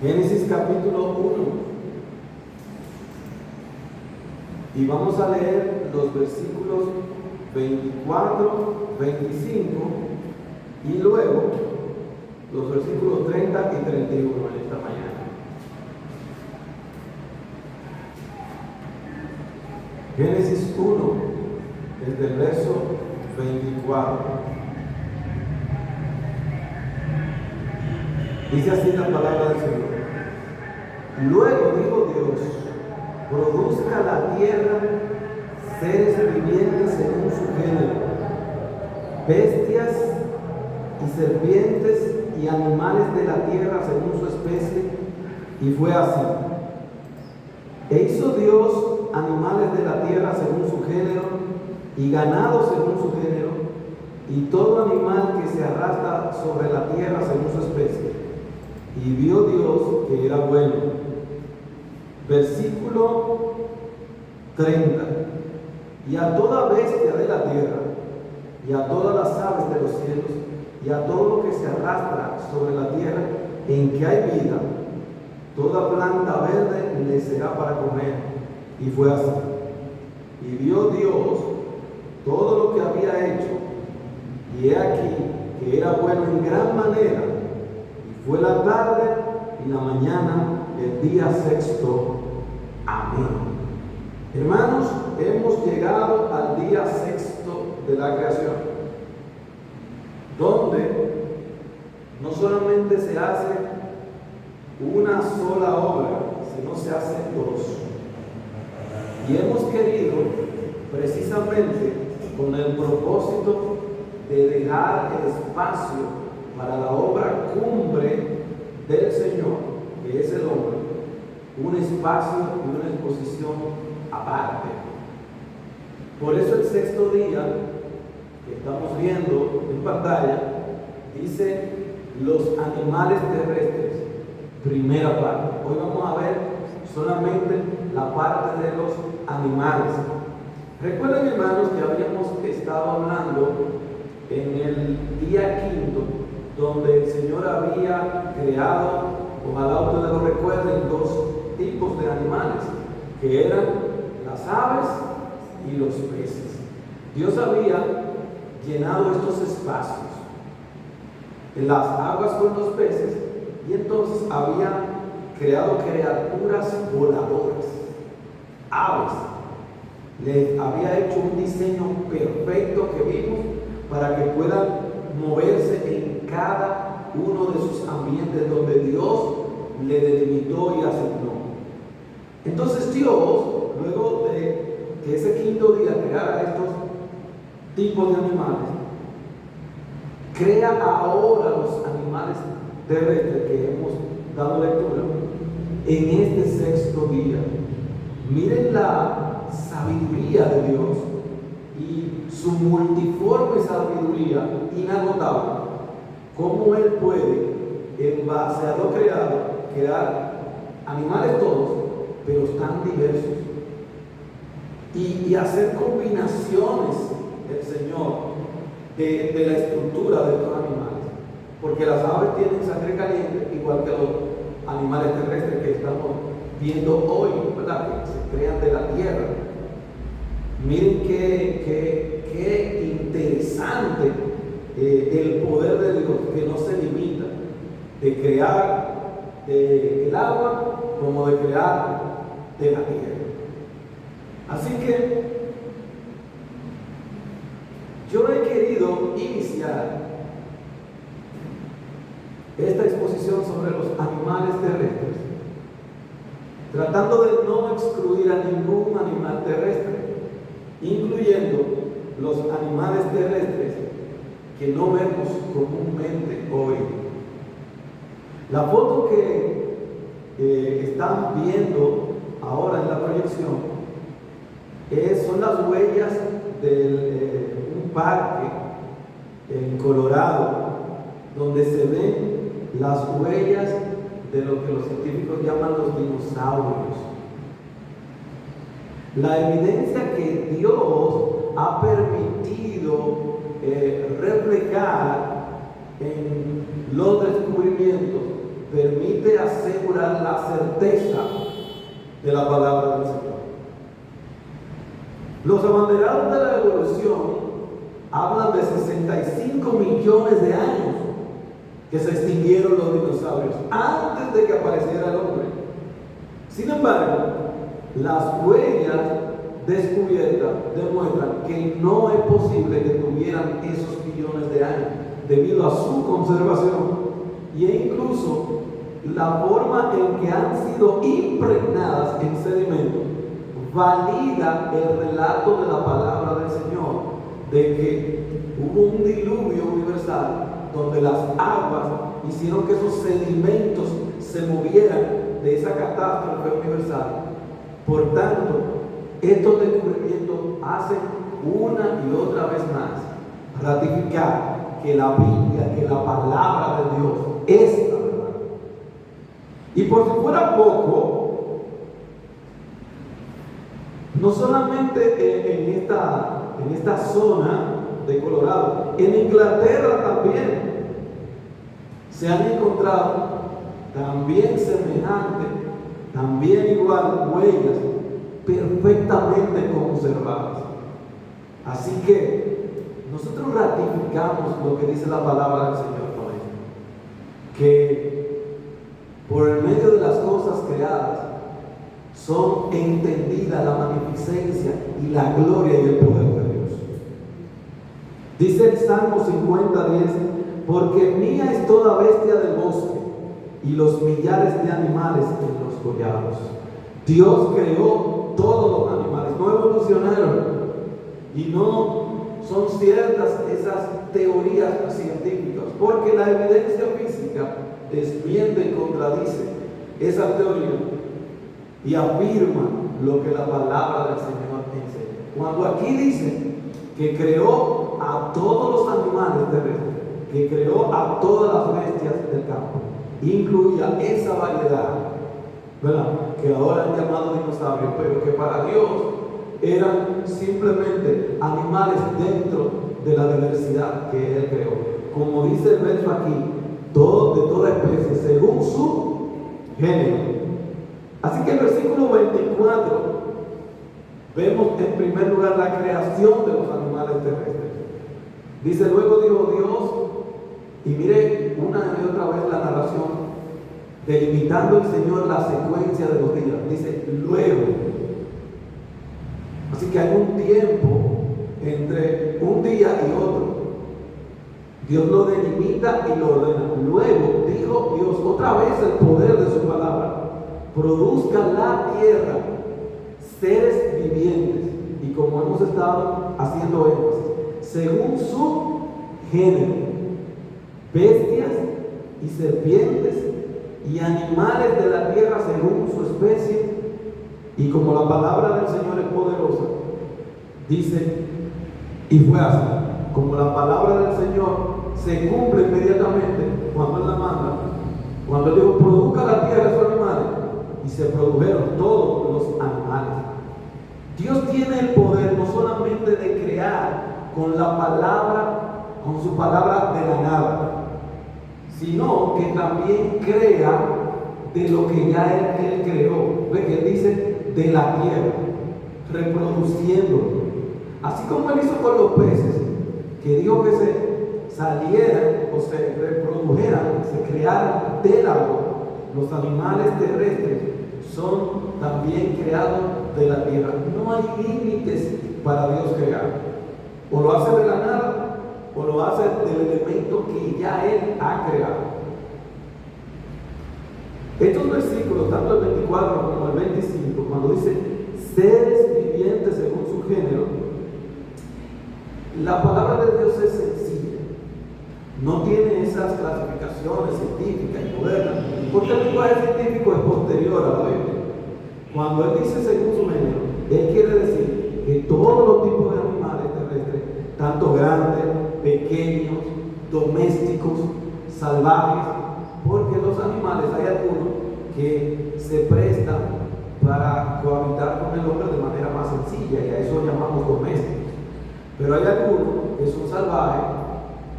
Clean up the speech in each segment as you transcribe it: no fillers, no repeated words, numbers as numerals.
Génesis capítulo 1. Y vamos a leer los versículos 24, 25 y luego los versículos 30 y 31 en esta mañana. Génesis 1, desde el verso 24. Dice así la palabra del Señor. Luego dijo Dios: produzca la tierra seres vivientes según su género, bestias y serpientes y animales de la tierra según su especie, y fue así. E hizo Dios animales de la tierra según su género, y ganado según su género, y todo animal que se arrastra sobre la tierra según su especie. Y vio Dios que era bueno. Versículo 30. Y a toda bestia de la tierra, y a todas las aves de los cielos, y a todo lo que se arrastra sobre la tierra, en que hay vida, toda planta verde le será para comer. Y fue así. Y vio Dios todo lo que había hecho, y he aquí que era bueno en gran manera. Y fue la tarde y la mañana el día sexto. Amén. Hermanos, hemos llegado al día sexto de la creación, donde no solamente se hace una sola obra, sino se hace dos. Y hemos querido, precisamente con el propósito de dejar el espacio para la obra cumbre del Señor, que es el hombre, un espacio y una exposición aparte. Por eso el sexto día que estamos viendo en pantalla dice los animales terrestres, primera parte. Hoy vamos a ver solamente la parte de los animales. Recuerden, hermanos, que habíamos estado hablando en el día quinto, donde el Señor había creado, ojalá ustedes lo recuerden, dos tipos de animales, que eran las aves y los peces. Dios había llenado estos espacios en las aguas con los peces, y entonces había creado criaturas voladoras, aves. Les había hecho un diseño perfecto que vimos para que puedan moverse en cada uno de sus ambientes donde Dios le delimitó y asignó. Entonces Dios, luego de que ese quinto día creara estos tipos de animales, crea ahora los animales terrestres que hemos dado lectura en este sexto día. Miren la sabiduría de Dios y su multiforme sabiduría inagotable. Cómo Él puede, en base a lo creado, crear animales todos, pero tan diversos, y hacer combinaciones el Señor de la estructura de estos animales, porque las aves tienen sangre caliente igual que los animales terrestres que estamos viendo hoy, ¿verdad? Que se crean de la tierra. Miren qué interesante el poder de Dios, que no se limita de crear del agua como de crear de la tierra. Así que yo he querido iniciar esta exposición sobre los animales terrestres, tratando de no excluir a ningún animal terrestre, incluyendo los animales terrestres que no vemos comúnmente hoy. La foto que están viendo ahora en la proyección son las huellas de un parque en Colorado, donde se ven las huellas de lo que los científicos llaman los dinosaurios. La evidencia que Dios ha permitido reflejar en los descubrimientos permite asegurar asegurar la certeza de la palabra del Señor. Los abanderados de la evolución hablan de 65 millones de años que se extinguieron los dinosaurios antes de que apareciera el hombre. Sin embargo, las huellas descubiertas demuestran que no es posible que tuvieran esos millones de años debido a su conservación e incluso la forma en que han sido impregnadas en sedimento valida el relato de la palabra del Señor de que hubo un diluvio universal donde las aguas hicieron que esos sedimentos se movieran de esa catástrofe universal. Por tanto, estos descubrimientos hacen una y otra vez más ratificar que la Biblia, que la palabra de Dios es la verdad. Y por si fuera poco, no solamente en esta zona de Colorado, en Inglaterra también se han encontrado también semejantes, también igual huellas perfectamente conservadas. Así que nosotros ratificamos lo que dice la palabra del Señor con esto, que por el medio de las cosas creadas son entendidas la magnificencia y la gloria y el poder de Dios. Dice el Salmo 50:10, porque mía es toda bestia del bosque y los millares de animales en los collados. Dios creó todos los animales, no evolucionaron y no son ciertas esas teorías científicas, porque la evidencia física desmiente y contradice esa teoría y afirma lo que la palabra del Señor enseña. Cuando aquí dice que creó a todos los animales terrestres, que creó a todas las bestias del campo, incluía esa variedad, ¿verdad?, que ahora han llamado dinosaurios, pero que para Dios eran simplemente animales dentro de la diversidad que Él creó. Como dice el verso aquí, de toda especie, según su género. Así que en el versículo 24 vemos en primer lugar la creación de los animales terrestres. Dice, luego dijo Dios, y mire una y otra vez la narración, delimitando el Señor la secuencia de los días. Dice, luego. Así que hay un tiempo entre un día y otro. Dios lo delimita y lo ordena. Luego dijo Dios, otra vez el poder de su palabra, produzca la tierra seres vivientes, y como hemos estado haciendo énfasis, según su género, bestias y serpientes y animales de la tierra según su especie. Y como la palabra del Señor es poderosa, dice, y fue así. Como la palabra del Señor se cumple inmediatamente cuando Él la manda, cuando Él dijo, produzca la tierra esos animales, y se produjeron todos los animales. Dios tiene el poder no solamente de crear con la palabra, con su palabra de la nada, sino que también crea de lo que ya Él creó. Ve que Él dice de la tierra, reproduciendo. Así como Él hizo con los peces, que dijo que se salieran o se reprodujeran, se crearan del agua. Los animales terrestres son también creados de la tierra. No hay límites para Dios crear. O lo hace de la nada, o lo hace del elemento que ya Él ha creado. Estos versículos, tanto el 24 como el 25, cuando dice seres vivientes según su género, la palabra de Dios es sencilla. No tiene esas clasificaciones científicas y modernas, porque el lenguaje científico es posterior a la Biblia. Cuando Él dice según su género, Él quiere decir que todos los tipos de animales terrestres, tanto grandes, pequeños, domésticos, salvajes, porque los animales hay algunos que se prestan para cohabitar con el hombre de manera más sencilla, y a eso llamamos domésticos. Pero hay algunos que son salvajes,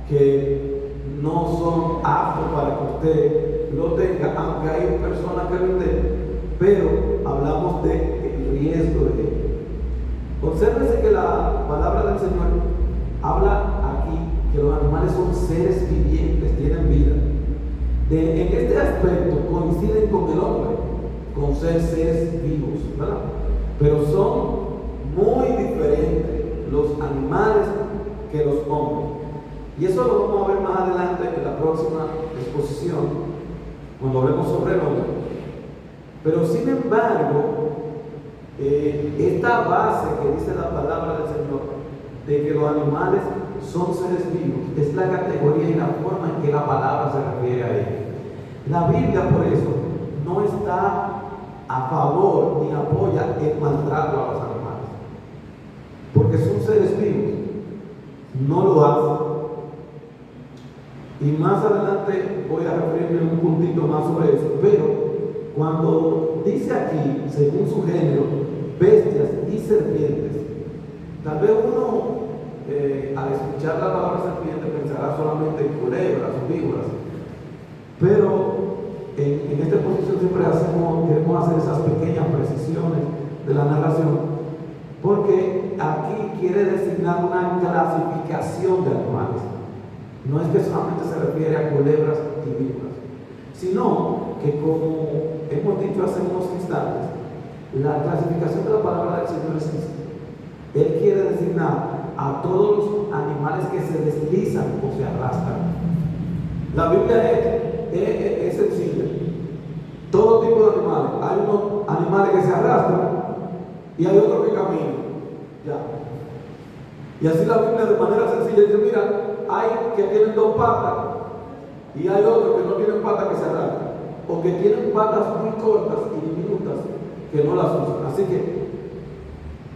que no son aptos para que usted lo tenga, aunque hay personas que lo intenten, pero hablamos del riesgo de ello. Obsérvese que la palabra del Señor habla aquí que los animales son seres vivientes, tienen vida. En este aspecto coinciden con el hombre, con ser seres vivos, ¿verdad? Pero son muy diferentes los animales que los hombres. Y eso lo vamos a ver más adelante en la próxima exposición, cuando hablemos sobre el hombre. Pero sin embargo, esta base que dice la palabra del Señor, de que los animales son seres vivos, es la categoría y la forma en que la palabra se refiere a ellos. La Biblia, por eso, no está a favor ni apoya el maltrato a los animales, porque son seres vivos, no lo hacen. Y más adelante voy a referirme un puntito más sobre eso, pero cuando dice aquí, según su género, bestias y serpientes, tal vez uno al escuchar la palabra serpiente pensará solamente en culebras o víboras, pero en esta exposición siempre queremos hacer esas pequeñas precisiones de la narración, porque aquí quiere designar una clasificación de animales. No es que solamente se refiere a culebras y víboras, sino que, como hemos dicho hace unos instantes, la clasificación de la palabra del Señor es sencilla. Él quiere designar a todos los animales que se deslizan o se arrastran. La Biblia es sencilla. Todo tipo de animales. Hay unos animales que se arrastran y hay otros que caminan. Ya. Y así la Biblia de manera sencilla dice, mira, hay que tienen 2 patas y hay otros que no tienen patas que se arrastran, o que tienen patas muy cortas y diminutas que no las usan. Así que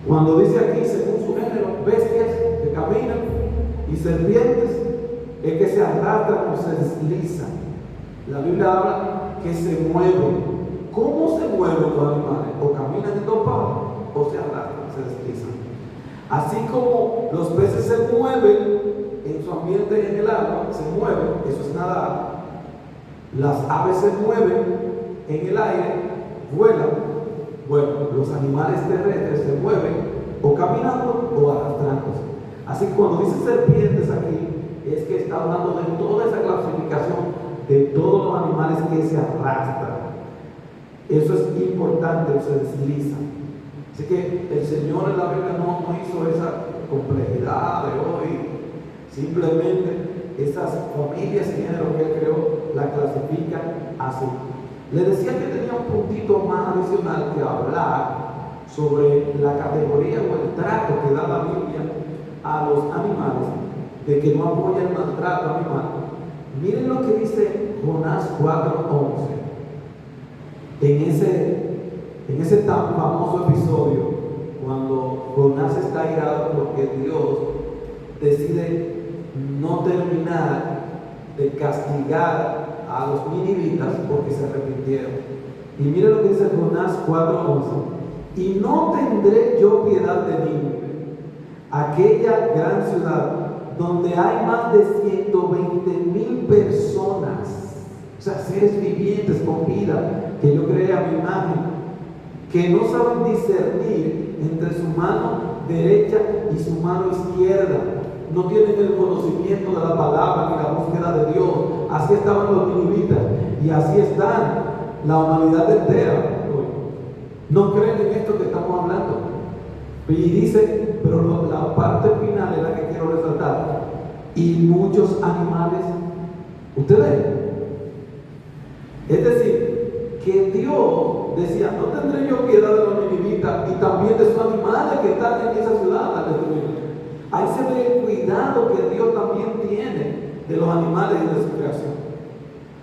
cuando dice aquí, según su género, bestias que caminan y serpientes es que se arrastran o se deslizan. La Biblia habla que se mueven. ¿Cómo se mueven los animales? O caminan en 2 patas o se arrastran, se deslizan. Así como los peces se mueven en su ambiente en el agua, se mueven, eso es nadar. Las aves se mueven en el aire, vuelan. Bueno, los animales terrestres se mueven o caminando o arrastrándose. Así que cuando dice serpientes aquí, es que está hablando de toda esa clasificación de todos los animales que se arrastran. Eso es importante, o se deslizan. Así que el Señor en la Biblia no hizo esa complejidad de hoy. Simplemente esas familias y géneros que Él creó la clasifican así. Le decía que tenía un puntito más adicional que hablar sobre la categoría o el trato que da la Biblia a los animales, de que no apoya el maltrato animal. Miren lo que dice Jonás 4:11. En ese tan famoso episodio, cuando Jonás está irado porque Dios decide no terminar de castigar a los ninivitas porque se arrepintieron. Y mire lo que dice Jonás 4:11. Y no tendré yo piedad de Nínive, aquella gran ciudad donde hay más de 120,000 personas, o sea, seres vivientes con vida, que yo creé a mi imagen, que no saben discernir entre su mano derecha y su mano izquierda. No tienen el conocimiento de la palabra ni la búsqueda de Dios. Así estaban los ninivitas y así están la humanidad entera. No creen en esto que estamos hablando. Y dice, pero la parte final es la que quiero resaltar. Y muchos animales, ustedes, es decir, que Dios decía, no tendré yo piedad de los ninivitas y también de sus animales que están en esa ciudad al destruirla. Ahí se ve el cuidado que Dios también tiene de los animales y de su creación.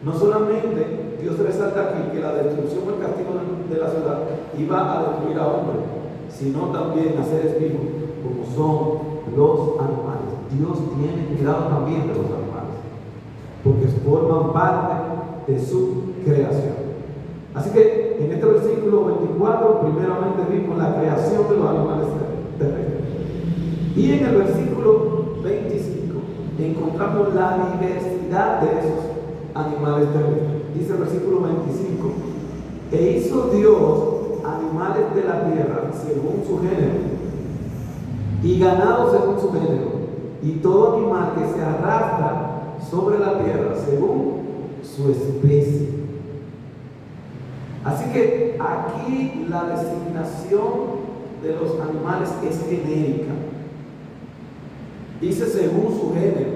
No solamente Dios resalta aquí que la destrucción o el castigo de la ciudad iba a destruir a hombres, sino también a seres vivos, como son los animales. Dios tiene cuidado también de los animales, porque forman parte de su creación. Así que en este versículo 24, primeramente vimos la creación de los animales terrestres. Y en el versículo 25 encontramos la diversidad de esos animales terrestres. dice el versículo 25, e hizo Dios animales de la tierra según su género, y ganado según su género, y todo animal que se arrastra sobre la tierra según su especie. Así que aquí la designación de los animales es genérica. Dice según su género,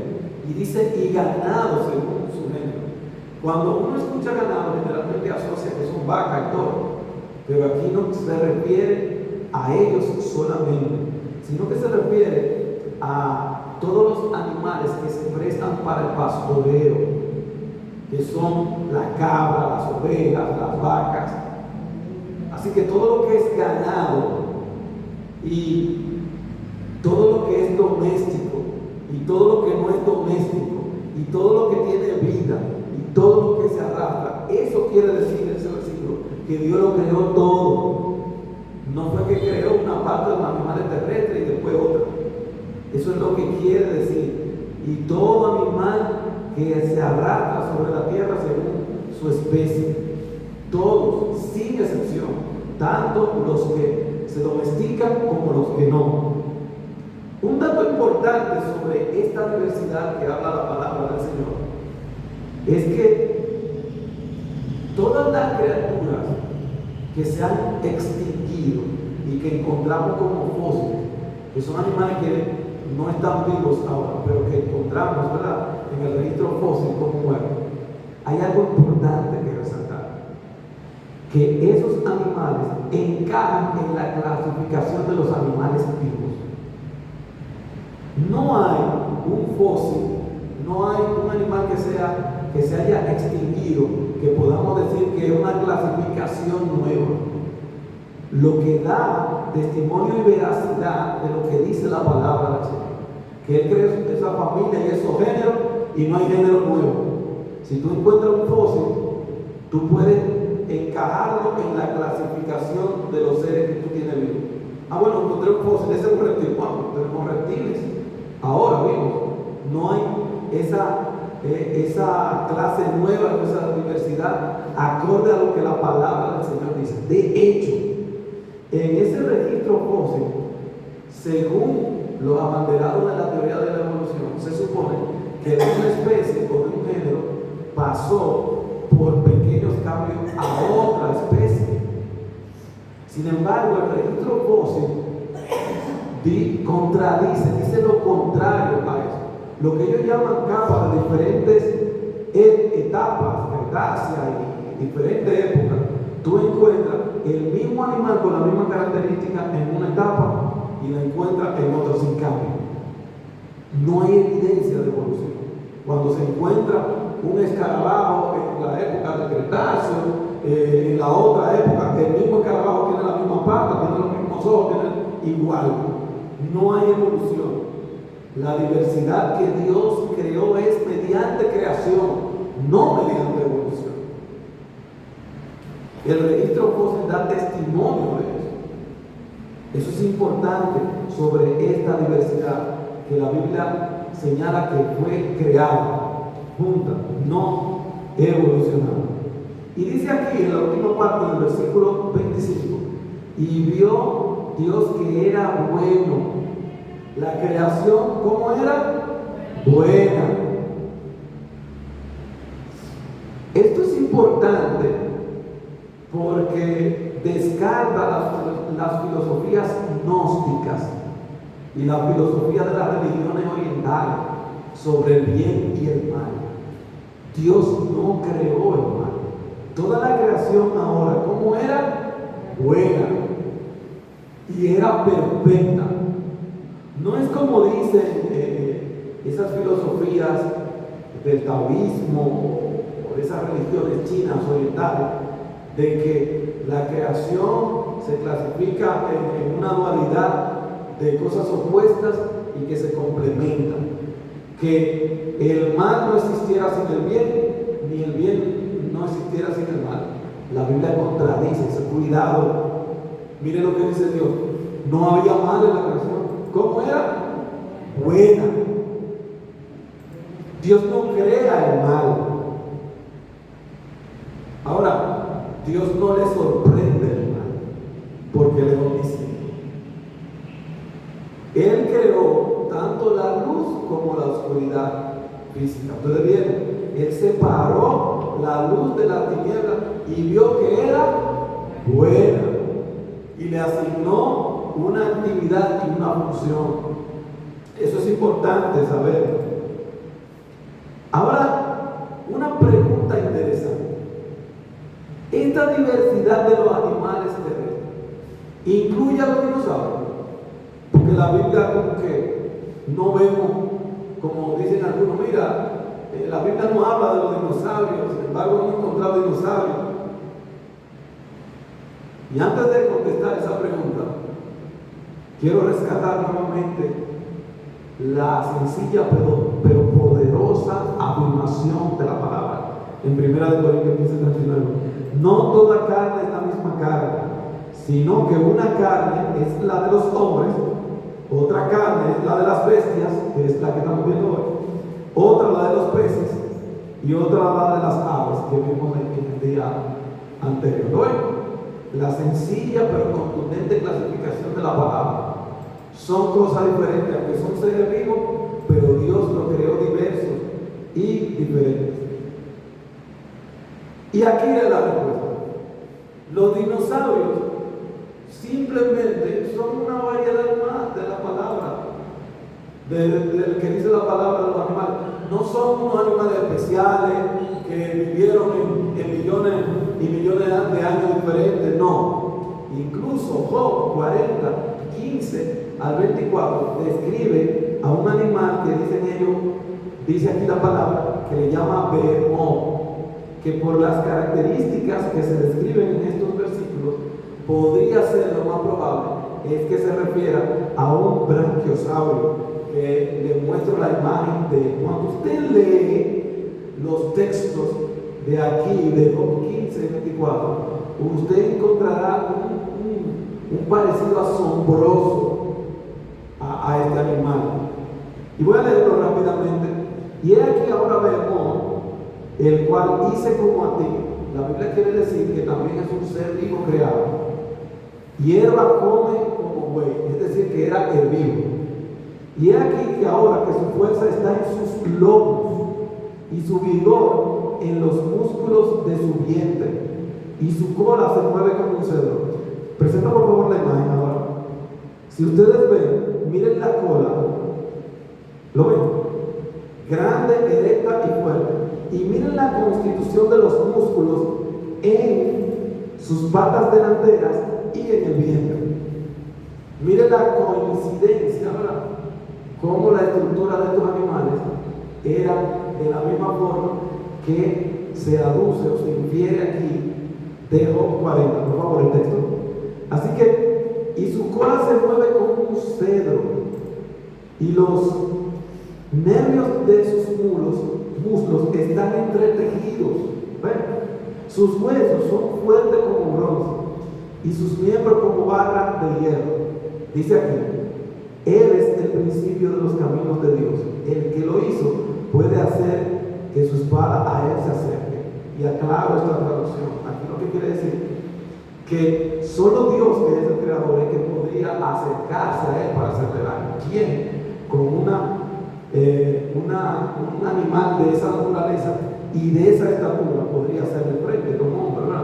y dice y ganado según su género. Cuando uno escucha ganado, generalmente asocia que son vaca y toro, pero aquí no se refiere a ellos solamente, sino que se refiere a todos los animales que se prestan para el pastoreo, que son la cabra, las ovejas, las vacas. Así que todo lo que es ganado y todo lo que es doméstico y todo lo que no es doméstico y todo lo que tiene vida y todo lo que se arrastra, eso quiere decir ese versículo, que Dios lo creó todo. No fue que creó una parte de los animales terrestres y después otra. Eso es lo que quiere decir. Y todo animal que se arrastra sobre la tierra según su especie, todos, sin excepción, tanto los que se domestican como los que no. Un dato importante sobre esta diversidad que habla la palabra del Señor es que todas las criaturas que se han extinguido y que encontramos como fósiles, que son animales que no están vivos ahora, pero que encontramos, ¿verdad?, en el registro fósil como muertos, hay algo importante que resaltar, que esos animales encajan en la clasificación de los animales vivos. No hay un fósil, no hay un animal que se haya extinguido, que podamos decir que es una clasificación nueva. Lo que da testimonio y veracidad de lo que dice la palabra del Señor, que Él creó esa familia y esos géneros y no hay género nuevo. Si tú encuentras un fósil, tú puedes encajarlo en la clasificación de los seres que tú tienes vivos. Ah, bueno, encontré un fósil, ese es un reptil. Bueno, tenemos reptiles ahora vivos. No hay esa clase nueva, esa diversidad acorde a lo que la palabra del Señor dice. De hecho, en ese registro fósil, según los abanderados de la teoría de la evolución, se supone que de una especie o de un género pasó por pequeños cambios a otra especie. Sin embargo, el registro fósil contradice, dice lo contrario a eso. Lo que ellos llaman capas de diferentes etapas, Cretácea y diferentes épocas, tú encuentras el mismo animal con la misma característica en una etapa y lo encuentras en otra sin cambio. No hay evidencia de evolución. Cuando se encuentra un escarabajo en la época del Cretáceo, en la otra época, el mismo escarabajo tiene la misma pata, tiene los mismos ojos, tiene igual. No hay evolución. La diversidad que Dios creó es mediante creación, no mediante evolución. El registro fósil da testimonio de eso. Eso es importante sobre esta diversidad que la Biblia señala que fue creada, junta, no evolucionada. Y dice aquí en la última parte del versículo 25, y vio Dios que era bueno. La creación, ¿cómo era? Buena. Esto es importante porque descarta las filosofías gnósticas y la filosofía de las religiones orientales sobre el bien y el mal. Dios no creó el mal. Toda la creación ahora, ¿cómo era? Buena. Y era perfecta. No es como dicen esas filosofías del taoísmo o de esas religiones chinas orientales, de que la creación se clasifica en una dualidad de cosas opuestas y que se complementan. Que el mal no existiera sin el bien, ni el bien no existiera sin el mal. La Biblia contradice ese cuidado. Mire lo que dice Dios. No había mal en la creación. ¿Cómo era? Buena. Dios no crea el mal. Dios no le sorprende el mal, porque Él es omnisciente. Él creó tanto la luz como la oscuridad física. Ustedes vieron, Él separó la luz de la tiniebla y vio que era buena. Y le asignó una actividad y una función. Eso es importante saber. Ahora, una pregunta interesante. Esta diversidad de los animales terrestres incluye a los dinosaurios, porque la Biblia como que no vemos, como dicen algunos, mira, la Biblia no habla de los dinosaurios, sin embargo hemos encontrado dinosaurios. Y antes de contestar esa pregunta, quiero rescatar nuevamente la sencilla pero poderosa afirmación de la palabra en 1 Corintios 15:39. No toda carne es la misma carne, sino que una carne es la de los hombres, otra carne es la de las bestias, que es la que estamos viendo hoy, otra la de los peces y otra la de las aves, que vimos en el día anterior. Hoy, la sencilla pero contundente clasificación de la palabra. Son cosas diferentes, aunque son seres vivos, pero Dios los creó diversos y diferentes. Y aquí es la respuesta. Los dinosaurios simplemente son una variedad más de la palabra, del que dice la palabra de los animales. No son unos animales especiales que vivieron en millones y millones de años diferentes, no. Incluso Job 40:15 al 24 describe a un animal que dicen ellos, dice aquí la palabra, que le llama Behemoth, que por las características que se describen en estos versículos, podría ser lo más probable, es que se refiera a un branquiosaurio, que le muestro la imagen de cuando usted lee los textos de aquí, de Job 15 y 24, usted encontrará un parecido asombroso a este animal. Y voy a leerlo rápidamente. Y he aquí ahora vemos el cual hice como a ti. La Biblia quiere decir que también es un ser vivo creado. Hierba come como buey, es decir, que era herbívoro. Y he aquí que ahora que su fuerza está en sus lomos y su vigor en los músculos de su vientre, y su cola se mueve como un cedro. Presenta por favor la imagen ahora. Si ustedes ven, miren la cola, ¿lo ven? Grande, erecta y fuerte. Y miren la constitución de los músculos en sus patas delanteras y en el vientre. Miren la coincidencia, ¿verdad? Cómo la estructura de estos animales era de la misma forma que se aduce o se infiere aquí de Job 40, por favor, el texto. Así que, y su cola se mueve como un cedro, y los nervios de sus muslos están entretejidos. ¿Ven? Sus huesos son fuertes como bronce, y sus miembros como barra de hierro. Dice aquí, Él es el principio de los caminos de Dios. El que lo hizo puede hacer que su espada a Él se acerque. Y aclaro esta traducción. Aquí lo que quiere decir que solo Dios, que es el creador, es que podría acercarse a Él para hacerle daño. ¿Quién? Con un animal de esa naturaleza y de esa estatura podría hacerle frente, como hombre, ¿verdad?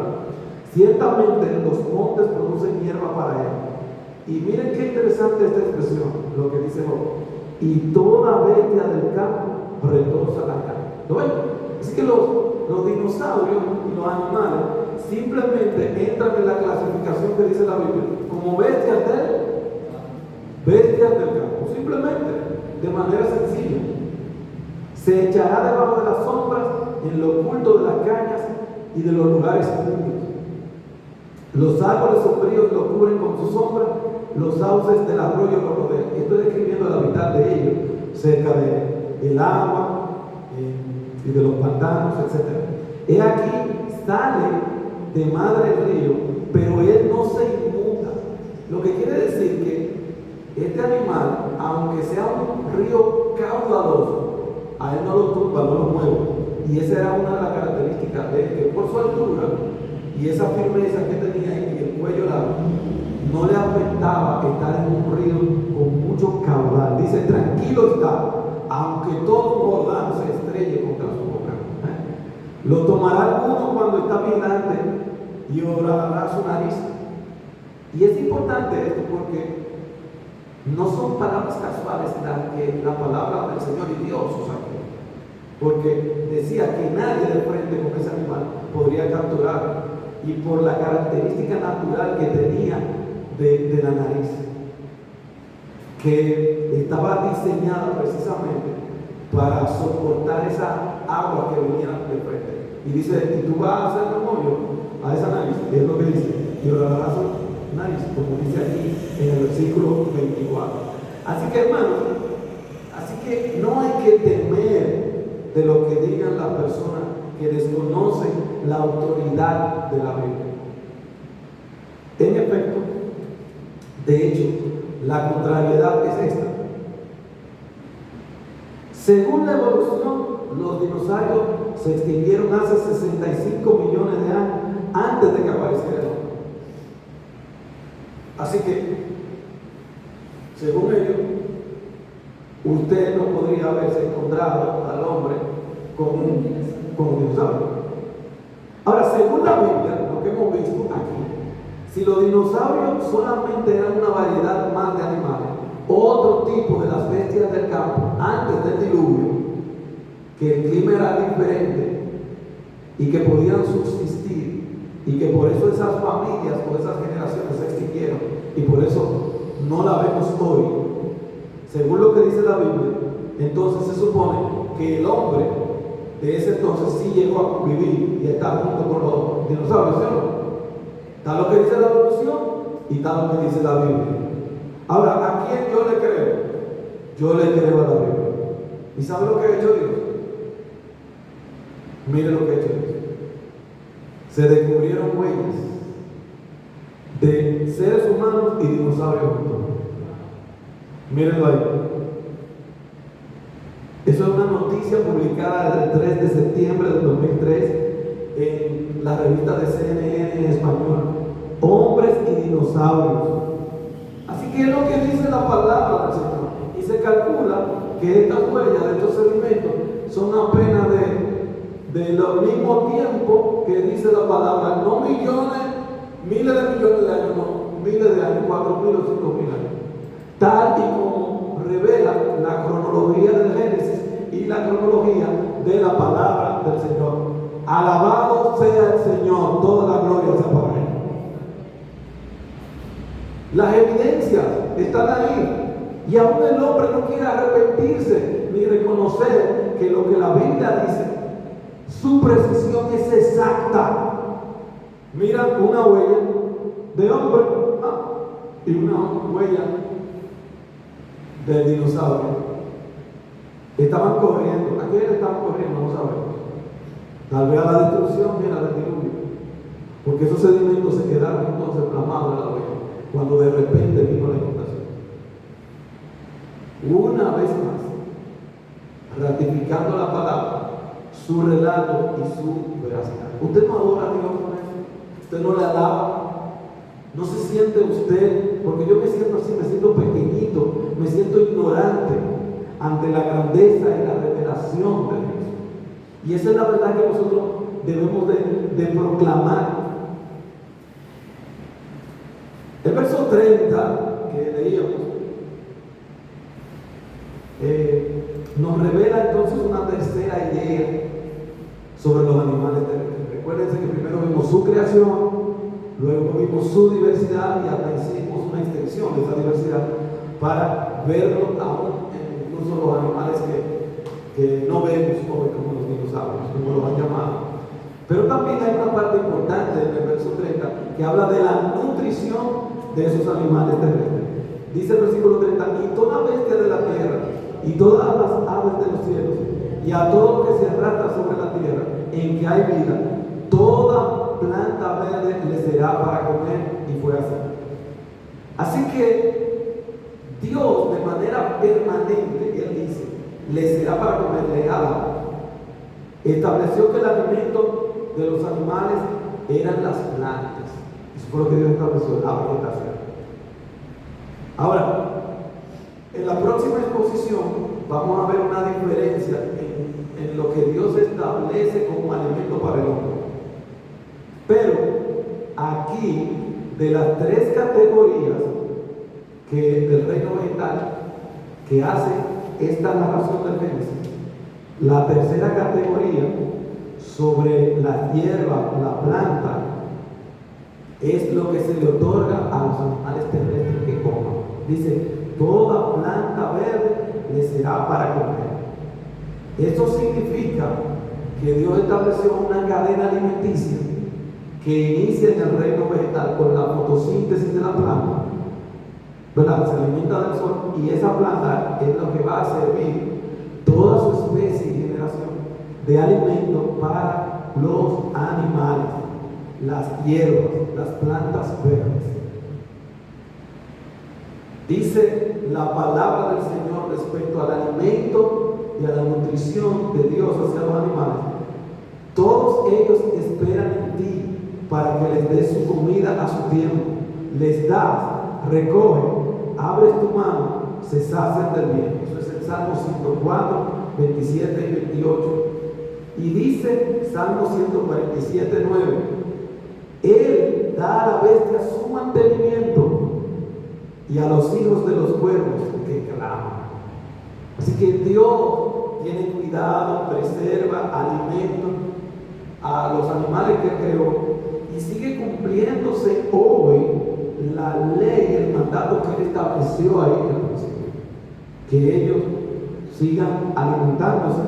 Ciertamente los montes producen hierba para Él. Y miren qué interesante esta expresión, lo que dice Job. Y toda bestia del campo retosa la carne. ¿Lo ven? Así que los dinosaurios y los animales simplemente entran en la clasificación que dice la Biblia como bestias del campo, simplemente, de manera sencilla. Se echará debajo de las sombras, en lo oculto de las cañas y de los lugares húmedos. Los árboles sombríos lo cubren con su sombra, los sauces del arroyo lo rodean. Estoy describiendo el hábitat de ellos, cerca del agua y de los pantanos, etc. He aquí, sale de madre el río, pero él no se inmuta. Lo que quiere decir que este animal, aunque sea un río caudaloso, a él no lo tumba, no lo mueve. Y esa era una de las características de él, que por su altura y esa firmeza que tenía y el cuello largo no le afectaba estar en un río con mucho caudal. Dice, tranquilo está, aunque todo un Jordán se estrelle contra su boca. Lo tomará alguno cuando está vigilante y orará su nariz. Y es importante esto porque no son palabras casuales las que la palabra del Señor y Dios usa aquí. Porque decía que nadie de frente con ese animal podría capturar, y por la característica natural que tenía de la nariz, que estaba diseñada precisamente para soportar esa agua que venía de frente. Y dice, y tú vas a hacer un hoyo a esa nariz, y es lo que dice, y orarás a su nariz, como dice aquí en el versículo 24. Así que, hermanos, no hay que temer de lo que digan las personas que desconocen la autoridad de la Biblia. En efecto, de hecho, la contrariedad es esta. Según la evolución, los dinosaurios se extinguieron hace 65 millones de años antes de que apareciera el hombre. Así que, según ellos, usted no podría haberse encontrado al hombre con un dinosaurio. Ahora, según la Biblia, lo que hemos visto aquí, si los dinosaurios solamente eran una variedad más de animales, otro tipo de las bestias del campo antes del diluvio, que el clima era diferente y que podían subsistir, y que por eso esas familias o esas generaciones se extinguieron, y por eso no la vemos hoy, según lo que dice la Biblia, entonces se supone que el hombre de ese entonces sí llegó a vivir y está junto con los dinosaurios, ¿sí o no? Está lo que dice la evolución y está lo que dice la Biblia. Ahora, ¿a quién yo le creo? Yo le creo a la Biblia. ¿Y sabe lo que ha hecho Dios? Mire lo que ha hecho Dios. Se descubrieron huellas de seres humanos y dinosaurios juntos. Mírenlo ahí. Eso es una noticia publicada el 3 de septiembre del 2003 en la revista de CNN en español. Hombres y dinosaurios. Así que es lo que dice la palabra del Señor. Y se calcula que estas huellas de estos sedimentos son apenas de lo mismo tiempo que dice la palabra. No millones, miles de millones de años, no, miles de años, 4.000 o 5.000 años. Tal y como revela la cronología del Génesis y la cronología de la palabra del Señor. Alabado sea el Señor, toda la gloria sea para Él. Las evidencias están ahí, y aún el hombre no quiere arrepentirse ni reconocer que lo que la Biblia dice, su precisión es exacta. Mira una huella de hombre y una huella de dinosaurio. Estaban corriendo. ¿A quién estaban corriendo? No sabemos. Tal vez a la destrucción, mira, del diluvio. Porque esos sedimentos se quedaron entonces plasmados en la huella cuando de repente vino la inundación. Una vez más, ratificando la palabra, su relato y su veracidad. Usted no adora a Dios con eso. Usted no le alaba. No se siente usted, porque yo me siento así, me siento pequeñito, me siento ignorante ante la grandeza y la revelación de Dios. Y esa es la verdad que nosotros debemos de proclamar. El verso 30 que leíamos nos revela entonces una tercera idea sobre los animales terrestres. Recuérdense que primero vimos su creación, luego vimos su diversidad y hasta hicimos una extensión de esa diversidad para verlo aún incluso los animales que no vemos hoy como los dinosaurios, como los han llamado. Pero también hay una parte importante en el verso 30 que habla de la nutrición de esos animales terrestres. Dice el versículo 30, y toda bestia de la tierra, y todas las aves de los cielos, y a todo lo que se arrastra sobre la tierra, en que hay vida, toda planta verde le será para comer, y fue así. Así que Dios, de manera permanente, Él dice, le será para comer, le ha dado. Estableció que el alimento de los animales eran las plantas. Eso fue lo que Dios estableció, la vegetación. Ahora, en la próxima exposición vamos a ver una diferencia en lo que Dios establece como alimento para el hombre. Pero aquí, de las tres categorías del reino vegetal que hace esta narración del Génesis, la tercera categoría sobre la hierba, la planta, es lo que se le otorga a los animales terrestres que coman. Dice, toda planta verde le será para comer. Esto significa que Dios estableció una cadena alimenticia que inicia en el reino vegetal con la fotosíntesis de la planta, ¿verdad? Se alimenta del sol y esa planta es lo que va a servir toda su especie y generación de alimento para los animales, las hierbas, las plantas verdes. Dice la palabra del Señor respecto al alimento y a la nutrición de Dios hacia los animales. Todos ellos esperan en ti para que les des su comida a su tiempo. Les das, recogen, abres tu mano, se sacian del bien. Eso es el Salmo 104, 27 y 28. Y dice Salmo 147, 9: Él da a la bestia su mantenimiento y a los hijos de los cuervos que claman. Así que Dios tiene cuidado, preserva, alimenta a los animales que creó y sigue cumpliéndose hoy la ley, el mandato que Él estableció ahí en el principio, que ellos sigan alimentándose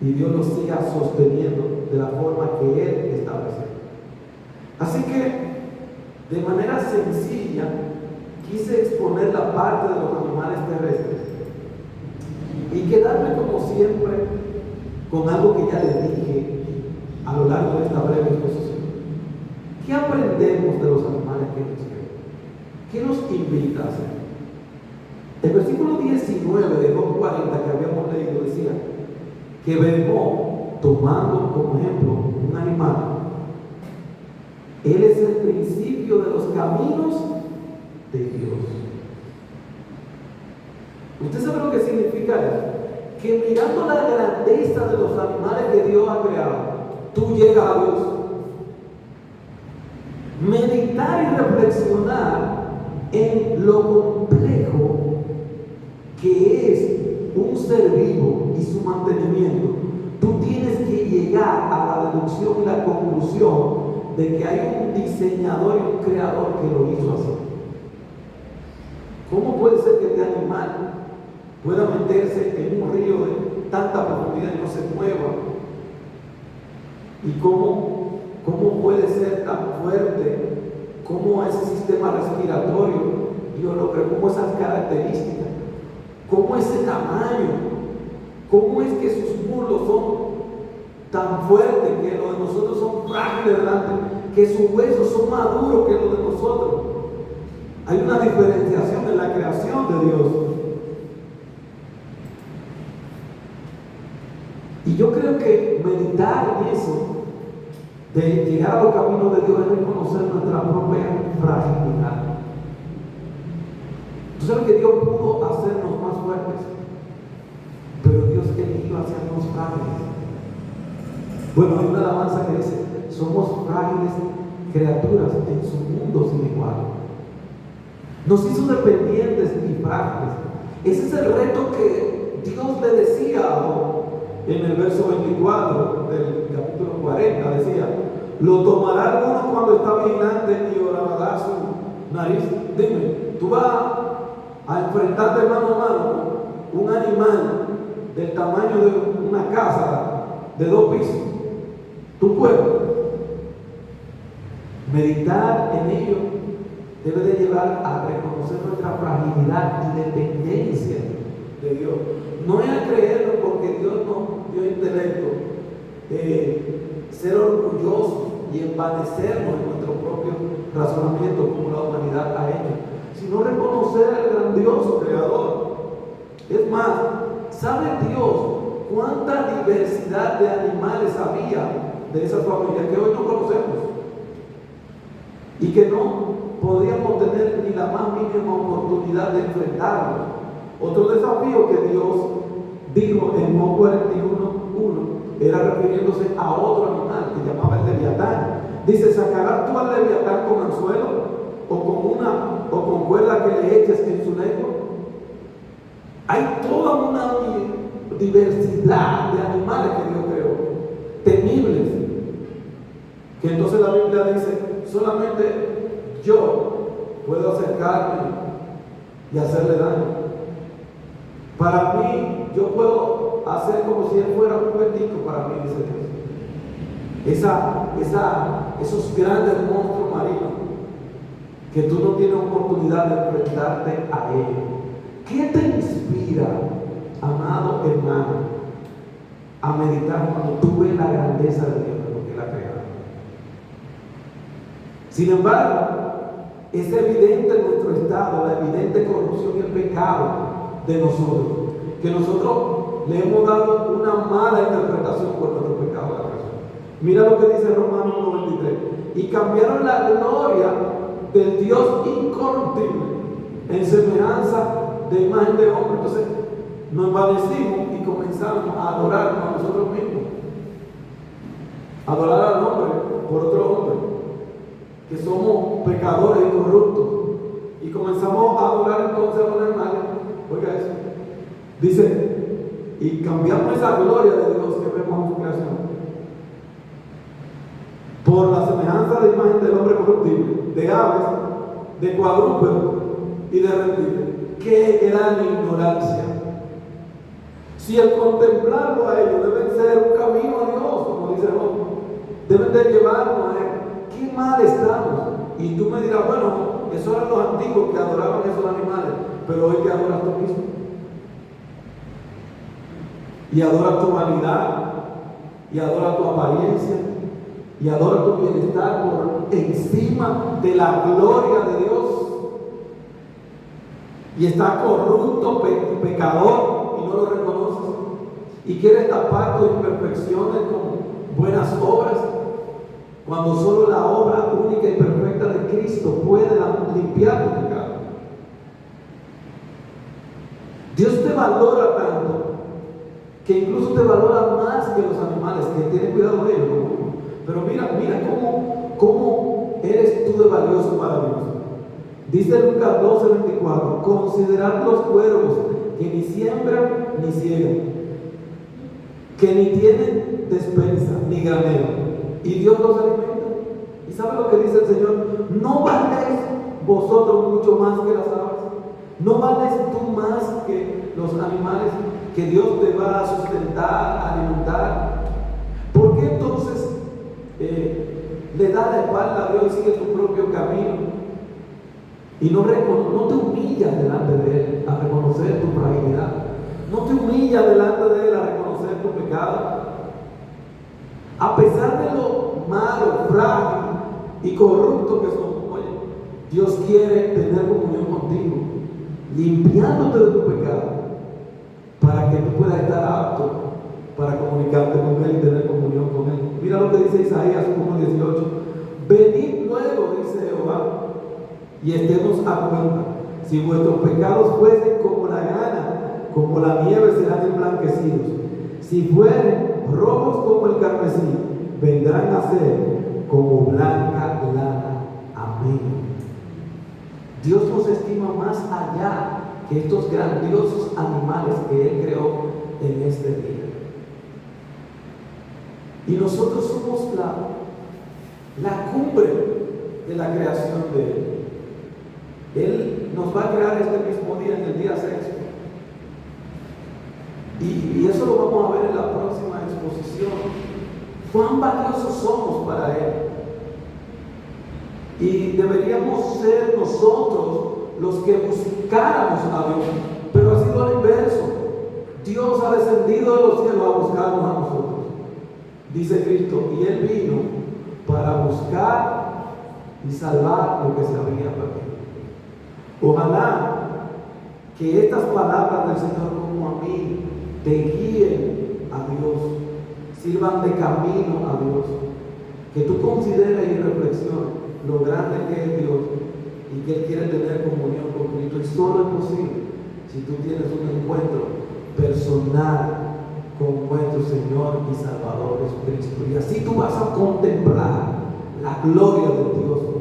y Dios los siga sosteniendo de la forma que Él estableció. Así que, de manera sencilla, quise exponer la parte de los animales terrestres y quedarme como siempre con algo que ya les dije a lo largo de esta breve exposición. ¿Qué aprendemos de los animales que Dios creó? ¿Qué nos invita a hacer? El versículo 19 de Job 40 que habíamos leído decía que Behemoth, tomando como ejemplo un animal, él es el principio de los caminos de Dios. ¿Usted sabe lo que significa eso? Que mirando la grandeza de los animales que Dios ha creado, tú llegas a Dios. Meditar y reflexionar en lo complejo que es un ser vivo y su mantenimiento, tú tienes que llegar a la deducción y la conclusión de que hay un diseñador y un creador que lo hizo así. ¿Cómo puede ser que este animal pueda meterse en un río de tanta profundidad y no se mueva? ¿Y cómo puede ser tan fuerte? ¿Cómo ese sistema respiratorio Dios lo creó? ¿Cómo esas características? ¿Cómo ese tamaño? ¿Cómo es que sus muslos son tan fuertes que los de nosotros son frágiles delante? Que sus huesos son más duros que los de nosotros. Hay una diferenciación en la creación de Dios. Y yo creo que meditar en eso, de llegar a los caminos de Dios, es reconocer nuestra propia fragilidad. Tú sabes que Dios pudo hacernos más fuertes, pero Dios eligió hacernos frágiles. Bueno, hay una alabanza que dice: somos frágiles criaturas en su mundo sin igual. Nos hizo dependientes y frágiles. Ese es el reto que Dios le decía a Job en el verso 24 del capítulo 40. Decía: lo tomará alguno cuando está vigilante y orará su nariz. Dime, tú vas a enfrentarte mano a mano con un animal del tamaño de una casa de 2 pisos. Tú puedes. Meditar en ello debe de llevar a reconocer nuestra fragilidad y dependencia de Dios. No es a creerlo porque Dios nos dio intelecto, ser orgullosos y envanecernos en nuestro propio razonamiento como la humanidad ha hecho, sino reconocer al grandioso creador. Es más, ¿sabe Dios cuánta diversidad de animales había de esa familia que hoy no conocemos? y que no podíamos tener ni la más mínima oportunidad de enfrentarlos. Otro desafío que Dios dijo en Job 41:1 era refiriéndose a otro animal que llamaba el leviatán. Dice: ¿sacarás tú al leviatán con anzuelo o con cuerda que le eches en su lengua? Hay toda una diversidad de animales que Dios creó, temibles, que entonces la Biblia dice: solamente yo puedo acercarme y hacerle daño. Para mí, yo puedo hacer como si él fuera un juguetito para mí, dice Dios. Esos grandes monstruos marinos que tú no tienes oportunidad de enfrentarte a ellos. ¿Qué te inspira, amado hermano, a meditar cuando tú ves la grandeza de Dios, de lo que Él ha creado? Sin embargo, es evidente nuestro estado, la evidente corrupción y el pecado de nosotros, que nosotros le hemos dado una mala interpretación por nuestro pecado a la persona. Mira lo que dice Romanos 1:23: y cambiaron la gloria del Dios incorruptible en semejanza de imagen de hombre. Entonces nos envanecimos y comenzamos a adorarnos a nosotros mismos, adorar al hombre por otro hombre, que somos pecadores y corruptos, y comenzamos a adorar entonces a los animales. Oiga eso, dice, y cambiamos esa gloria de Dios que vemos en su creación por la semejanza de imagen del hombre corruptible, de aves, de cuadrúpedos y de reptiles. ¡Qué gran ignorancia! Si el contemplarlo a ellos debe ser un camino a Dios, como dice Job, deben de llevarnos a Él. ¡Qué mal estamos! Y tú me dirás: bueno, esos eran los antiguos que adoraban esos animales, pero hoy te adoras tú mismo. Y adoras tu vanidad, y adoras tu apariencia, y adoras tu bienestar por encima de la gloria de Dios. Y está corrupto, pecador, y no lo reconoces, y quieres tapar tus imperfecciones con buenas obras, cuando solo la obra única y perfecta de Cristo puede limpiar tu pecado. Dios te valora tanto que incluso te valora más que los animales, que tienen cuidado de ellos, ¿no? Pero mira cómo eres tú de valioso para Dios. Dice Lucas 12:24: considerad los cuervos, que ni siembran ni ciegan, que ni tienen despensa ni granero, y Dios los alimenta. ¿Y sabe lo que dice el Señor? ¿No valéis vosotros mucho más que las aves? ¿No vales tú más que los animales que Dios te va a sustentar, alimentar? ¿Por qué entonces le das la espalda a Dios y sigues tu propio camino? Y no te humillas delante de Él a reconocer tu fragilidad. No te humillas delante de Él a reconocer tu pecado. A pesar de lo malo, frágil y corrupto que somos, oye, Dios quiere tener comunión contigo, limpiándote de tu pecado, para que tú puedas estar apto para comunicarte con Él y tener comunión con Él. Mira lo que dice Isaías 1:18: venid luego, dice Jehová, y estemos a cuenta. Si vuestros pecados fuesen como la grana, como la nieve serán emblanquecidos. Si fueren rojos como el carmesí, vendrán a ser como blanca lana. Amén. Dios nos estima más allá que estos grandiosos animales que Él creó en este día. Y nosotros somos la cumbre de la creación de Él. Él nos va a crear este mismo día, en el día sexto. Y eso lo vamos a ver en la próxima exposición. ¿Cuán valiosos somos para Él? Y deberíamos ser nosotros los que buscáramos a Dios. Pero ha sido al inverso. Dios ha descendido de los cielos a buscarnos a nosotros. Dice Cristo, y Él vino para buscar y salvar lo que se había perdido. Ojalá que estas palabras del Señor como a mí te guíen a Dios, sirvan de camino a Dios, que tú consideres y reflexiones lo grande que es Dios y que Él quiere tener comunión con Cristo. Y solo es posible si tú tienes un encuentro personal con nuestro Señor y Salvador Jesucristo. Y así tú vas a contemplar la gloria de Dios